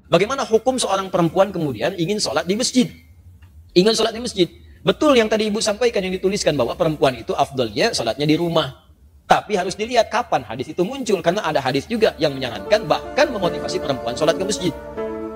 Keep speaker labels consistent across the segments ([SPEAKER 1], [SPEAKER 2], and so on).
[SPEAKER 1] Bagaimana hukum seorang perempuan kemudian ingin sholat di masjid? Ingin sholat di masjid. Betul yang tadi ibu sampaikan, yang dituliskan bahwa perempuan itu afdolnya sholatnya di rumah. Tapi harus dilihat kapan hadis itu muncul. Karena ada hadis juga yang menyarankan, bahkan memotivasi perempuan sholat ke masjid.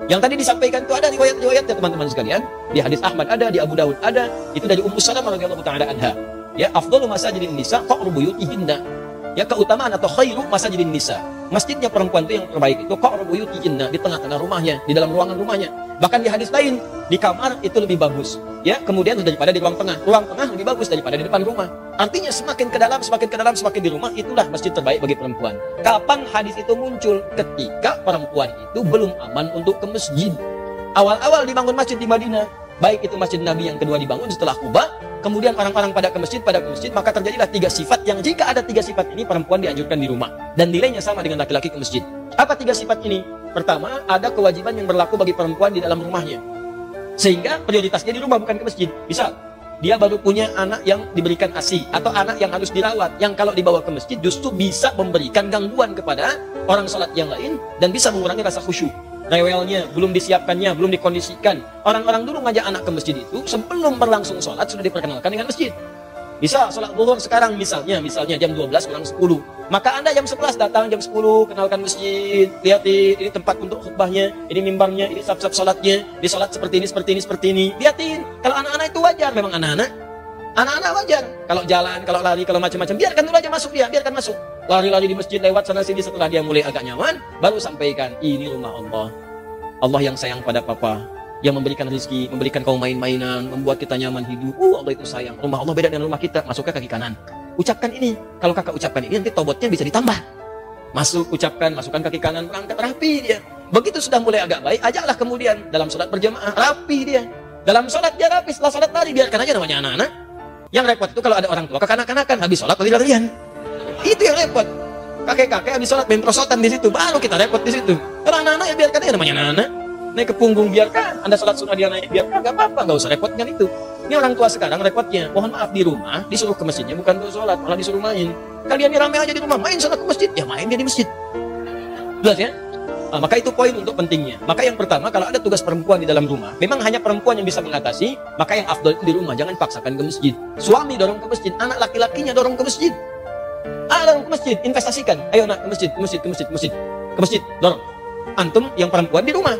[SPEAKER 1] Yang tadi disampaikan itu ada riwayat-riwayat ya teman-teman sekalian. Di hadis Ahmad ada, di Abu Dawud ada. Itu dari Ummu Salamah radhiyallahu ta'ala anha. Ya, afdalu masajidin nisa qa'ru buyutihinna. Ya, keutamaan atau khairu masajidin nisa. Masjidnya perempuan itu yang terbaik itu qa'ru buyutihinna, di tengah-tengah rumahnya, di dalam ruangan rumahnya. Bahkan di hadis lain, di kamar itu lebih bagus. Ya, kemudian daripada di ruang tengah. Ruang tengah lebih bagus daripada di depan rumah. Artinya semakin ke dalam, semakin di rumah, itulah masjid terbaik bagi perempuan. Kapan hadis itu muncul? Ketika perempuan itu belum aman untuk ke masjid. Awal-awal dibangun masjid di Madinah, baik itu masjid Nabi yang kedua dibangun setelah Quba, kemudian orang-orang pada ke masjid, maka terjadilah 3 sifat yang jika ada 3 sifat ini perempuan dianjurkan di rumah. Dan nilainya sama dengan laki-laki ke masjid. Apa 3 sifat ini? Pertama, ada kewajiban yang berlaku bagi perempuan di dalam rumahnya. Sehingga prioritasnya di rumah bukan ke masjid. Misal, dia baru punya anak yang diberikan ASI atau anak yang harus dirawat, yang kalau dibawa ke masjid justru bisa memberikan gangguan kepada orang sholat yang lain dan bisa mengurangi rasa khusyuk. Rewelnya, belum disiapkannya, belum dikondisikan. Orang-orang dulu ngajak anak ke masjid itu sebelum berlangsung sholat sudah diperkenalkan dengan masjid. Bisa sholat zuhur sekarang misalnya jam 12 kurang 10. Maka Anda jam 11 datang, jam 10 kenalkan masjid, lihat ini tempat untuk khutbahnya, ini mimbarnya, ini sab-sab sholatnya, di sholat seperti ini. Lihatin, kalau anak-anak itu wajar, memang anak-anak wajar. Kalau jalan, kalau lari, kalau macam-macam, biarkan dulu aja masuk dia, biarkan masuk. Lari-lari di masjid lewat sana sini, setelah dia mulai agak nyaman, baru sampaikan, ini rumah Allah. Allah yang sayang pada papa, yang memberikan rezeki, memberikan kau main-mainan, membuat kita nyaman hidup. Allah itu sayang. Rumah Allah beda dengan rumah kita. Masuknya kaki kanan. Ucapkan ini. Kalau kakak ucapkan ini, nanti tobotnya bisa ditambah. Masuk, ucapkan, masukkan kaki kanan, berangkat rapi dia. Begitu sudah mulai agak baik, ajaklah kemudian dalam sholat berjamaah, rapi dia. Dalam sholat dia rapi, setelah sholat lari, biarkan aja namanya anak-anak. Yang repot itu kalau ada orang tua kekanak-kanakan, habis sholat lari-larian. Itu yang repot. Kakek-kakek habis sholat main prosotan di situ, baru kita repot di situ. Kalau anak-anak ya biarkan aja namanya anak-anak. Naik ke punggung biarkan, Anda sholat sunnah dia naik biarkan, nggak apa-apa, nggak usah repot dengan itu. Ini orang tua sekarang repotnya, mohon maaf di rumah disuruh ke masjidnya bukan untuk sholat, malah disuruh main. Kalian ini rame aja di rumah, main sholat ke masjid, ya main dia di masjid. Jelas ya? Nah, maka itu poin untuk pentingnya. Maka yang pertama, kalau ada tugas perempuan di dalam rumah, memang hanya perempuan yang bisa mengatasi, maka yang afdal itu di rumah, jangan paksakan ke masjid. Suami dorong ke masjid, anak laki-lakinya dorong ke masjid. Dorong ke masjid, investasikan. Ayo nak ke masjid, dorong. Antum yang perempuan di rumah.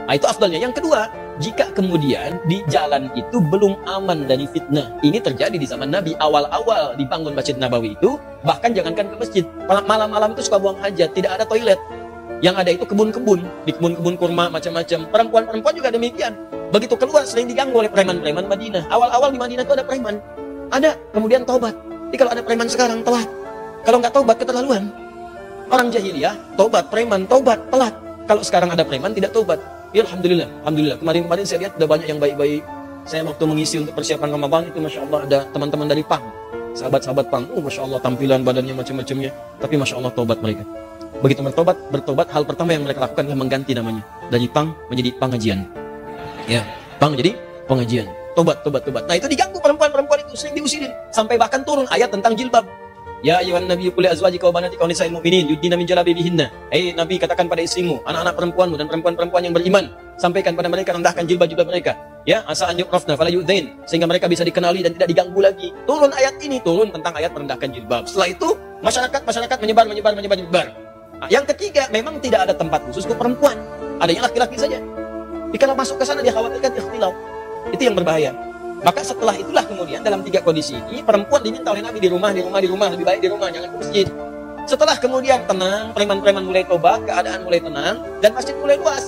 [SPEAKER 1] Nah, itu afdalnya. Yang kedua, jika kemudian di jalan itu belum aman dari fitnah. Ini terjadi di zaman Nabi. Awal-awal dibangun Masjid Nabawi itu, bahkan jangankan ke masjid, malam-malam itu suka buang hajat, tidak ada toilet. Yang ada itu kebun-kebun, di kebun-kebun kurma macam-macam. Perempuan-perempuan juga demikian. Begitu keluar sering diganggu oleh preman-preman Madinah. Awal-awal di Madinah itu ada preman. Ada, kemudian taubat. Jadi kalau ada preman sekarang, telat. Kalau nggak taubat, keterlaluan. Orang jahiliyah, taubat, preman, taubat, telat. Kalau sekarang ada preman, tidak taubat. Ya, Alhamdulillah. Kemarin saya lihat ada banyak yang baik-baik. Saya waktu mengisi untuk persiapan Ramadan itu, Masya Allah, ada teman-teman dari PANG. Sahabat-sahabat PANG. Masya Allah, tampilan badannya macam-macamnya. Tapi Masya Allah, taubat mereka. Begitu bertobat, hal pertama yang mereka lakukan adalah mengganti namanya. Dari PANG menjadi pengajian. Ya, PANG menjadi pengajian. Tobat. Nah, itu diganggu perempuan-perempuan itu, sering diusirin. Sampai bahkan turun ayat tentang jilbab. Ya ayyuhan nabiyyu qul li azwajika wa banatika wa nisa'il mu'minin yudnina min jalabibihinna. Nabi, katakan pada istrimu, anak-anak perempuanmu dan perempuan-perempuan yang beriman, sampaikan pada mereka, rendahkan jilbab-jilbab mereka. Ya, asa an yu'rafna fala yu'dzain, sehingga mereka bisa dikenali dan tidak diganggu lagi. Turun ayat ini, turun tentang ayat merendahkan jilbab. Setelah itu, masyarakat menyebar. Nah, yang ketiga, memang tidak ada tempat khusus untuk perempuan. Adanya laki-laki saja. Jadi kalau masuk ke sana dia khawatirkan ikhtilaf. Itu yang berbahaya. Maka setelah itulah kemudian dalam 3 kondisi ini perempuan diminta oleh Nabi di rumah, lebih baik di rumah, jangan ke masjid. Setelah kemudian tenang, preman-preman mulai tobat, keadaan mulai tenang, dan masjid mulai luas,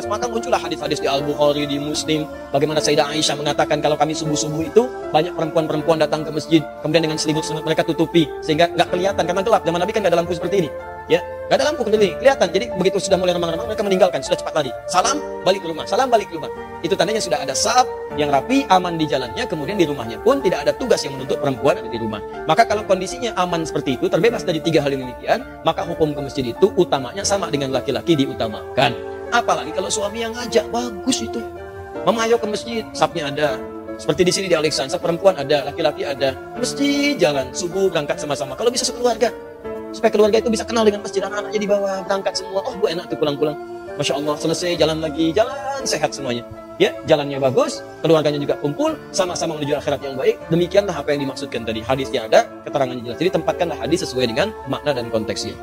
[SPEAKER 1] maka muncullah hadis-hadis di Al-Bukhari, di Muslim, bagaimana Sayyidah Aisyah mengatakan kalau kami subuh-subuh itu banyak perempuan-perempuan datang ke masjid, kemudian dengan selimut-selimut mereka tutupi sehingga nggak kelihatan karena gelap. Zaman Nabi kan nggak ada lampu seperti ini, ya, nggak ada lampu seperti ini, kelihatan. Jadi begitu sudah mulai remang-remang mereka meninggalkan, sudah cepat lari, salam balik ke rumah. Itu tandanya sudah ada saf yang rapi, aman di jalannya, kemudian di rumahnya pun tidak ada tugas yang menuntut perempuan ada di rumah. Maka kalau kondisinya aman seperti itu, terbebas dari 3 hal yang demikian, maka hukum ke masjid itu utamanya sama dengan laki-laki diutamakan. Apalagi kalau suami yang ngajak, bagus itu. Mama ayo ke masjid, safnya ada. Seperti di sini di Alexandra, perempuan ada, laki-laki ada. Masjid jalan, subuh berangkat sama-sama. Kalau bisa sekeluarga, supaya keluarga itu bisa kenal dengan masjid, anak-anaknya dibawa berangkat semua. Oh, bu enak tuh pulang-pulang. Masya Allah, selesai, jalan lagi, jalan sehat semuanya. Ya, jalannya bagus, keluarganya juga kumpul, sama-sama menuju akhirat yang baik. Demikianlah apa yang dimaksudkan tadi. Hadisnya ada, keterangannya jelas. Jadi tempatkanlah hadis sesuai dengan makna dan konteksnya.